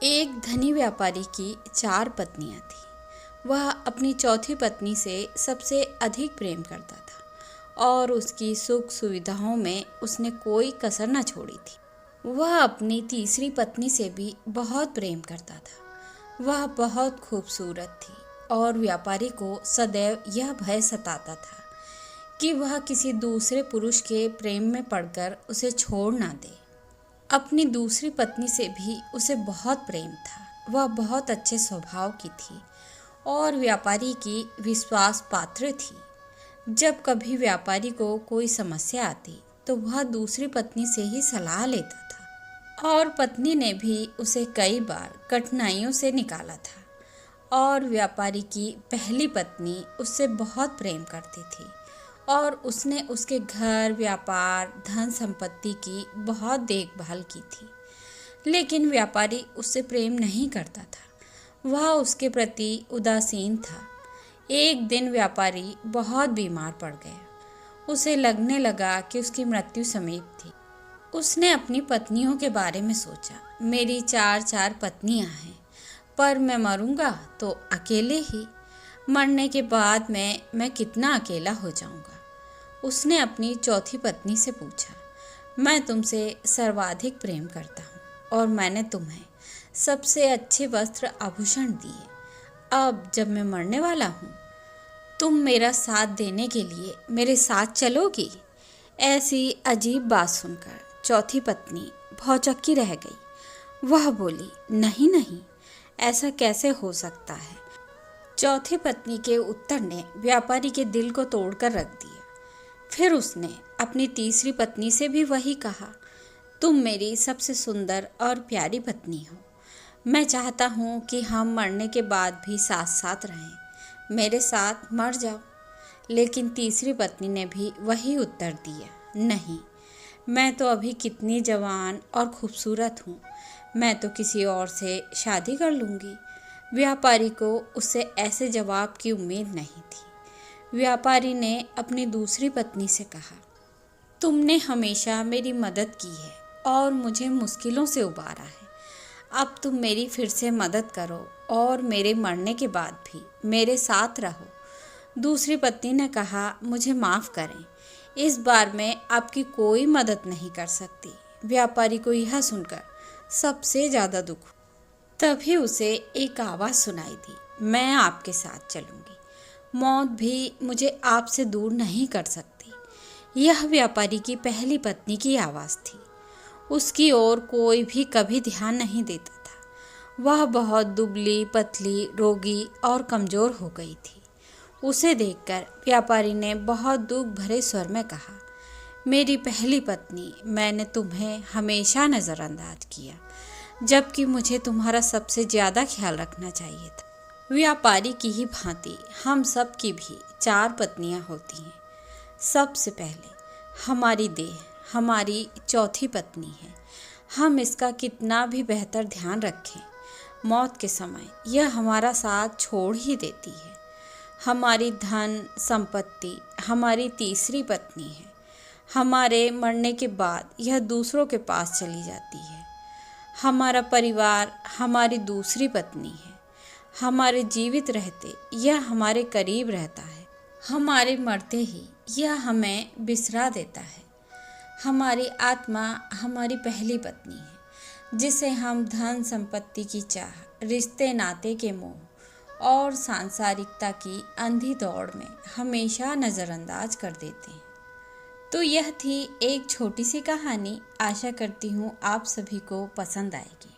एक धनी व्यापारी की 4 पत्नियां थीं। वह अपनी चौथी पत्नी से सबसे अधिक प्रेम करता था और उसकी सुख सुविधाओं में उसने कोई कसर न छोड़ी थी। वह अपनी तीसरी पत्नी से भी बहुत प्रेम करता था। वह बहुत खूबसूरत थी और व्यापारी को सदैव यह भय सताता था कि वह किसी दूसरे पुरुष के प्रेम में पड़कर उसे छोड़ ना दे। अपनी दूसरी पत्नी से भी उसे बहुत प्रेम था। वह बहुत अच्छे स्वभाव की थी और व्यापारी की विश्वास पात्र थी। जब कभी व्यापारी को कोई समस्या आती तो वह दूसरी पत्नी से ही सलाह लेता था और पत्नी ने भी उसे कई बार कठिनाइयों से निकाला था। और व्यापारी की पहली पत्नी उससे बहुत प्रेम करती थी और उसने उसके घर, व्यापार, धन संपत्ति की बहुत देखभाल की थी। लेकिन व्यापारी उससे प्रेम नहीं करता था। वह उसके प्रति उदासीन था। एक दिन व्यापारी बहुत बीमार पड़ गया। उसे लगने लगा कि उसकी मृत्यु समीप थी। उसने अपनी पत्नियों के बारे में सोचा, मेरी 4 पत्नियां हैं, पर मैं मरूंगा तो अकेले ही। मरने के बाद मैं कितना अकेला हो जाऊंगा। उसने अपनी चौथी पत्नी से पूछा, मैं तुमसे सर्वाधिक प्रेम करता हूँ और मैंने तुम्हें सबसे अच्छे वस्त्र आभूषण दिए। अब जब मैं मरने वाला हूँ, तुम मेरा साथ देने के लिए मेरे साथ चलोगी? ऐसी अजीब बात सुनकर चौथी पत्नी भौचक्की रह गई। वह बोली, नहीं नहीं, ऐसा कैसे हो सकता है। चौथी पत्नी के उत्तर ने व्यापारी के दिल को तोड़कर रख दिया। फिर उसने अपनी तीसरी पत्नी से भी वही कहा, तुम मेरी सबसे सुंदर और प्यारी पत्नी हो। मैं चाहता हूँ कि हम मरने के बाद भी साथ साथ रहें। मेरे साथ मर जाओ। लेकिन तीसरी पत्नी ने भी वही उत्तर दिया, नहीं, मैं तो अभी कितनी जवान और खूबसूरत हूँ। मैं तो किसी और से शादी कर लूँगी। व्यापारी को उससे ऐसे जवाब की उम्मीद नहीं थी। व्यापारी ने अपनी दूसरी पत्नी से कहा, तुमने हमेशा मेरी मदद की है और मुझे मुश्किलों से उबारा है। अब तुम मेरी फिर से मदद करो और मेरे मरने के बाद भी मेरे साथ रहो। दूसरी पत्नी ने कहा, मुझे माफ़ करें, इस बार मैं आपकी कोई मदद नहीं कर सकती। व्यापारी को यह सुनकर सबसे ज़्यादा दुख हुआ। तभी उसे एक आवाज़ सुनाई दी, मैं आपके साथ चलूँगी। मौत भी मुझे आपसे दूर नहीं कर सकती। यह व्यापारी की पहली पत्नी की आवाज़ थी। उसकी ओर कोई भी कभी ध्यान नहीं देता था। वह बहुत दुबली पतली, रोगी और कमज़ोर हो गई थी। उसे देखकर व्यापारी ने बहुत दुख भरे स्वर में कहा, मेरी पहली पत्नी, मैंने तुम्हें हमेशा नज़रअंदाज किया, जबकि मुझे तुम्हारा सबसे ज़्यादा ख्याल रखना चाहिए था। व्यापारी की ही भांति हम सब की भी 4 पत्नियां होती हैं। सबसे पहले हमारी देह हमारी चौथी पत्नी है। हम इसका कितना भी बेहतर ध्यान रखें, मौत के समय यह हमारा साथ छोड़ ही देती है। हमारी धन संपत्ति हमारी तीसरी पत्नी है। हमारे मरने के बाद यह दूसरों के पास चली जाती है। हमारा परिवार हमारी दूसरी पत्नी है। हमारे जीवित रहते यह हमारे करीब रहता है। हमारे मरते ही यह हमें बिसरा देता है। हमारी आत्मा हमारी पहली पत्नी है, जिसे हम धन संपत्ति की चाह, रिश्ते नाते के मोह और सांसारिकता की अंधी दौड़ में हमेशा नज़रअंदाज कर देते हैं। तो यह थी एक छोटी सी कहानी। आशा करती हूँ आप सभी को पसंद आएगी।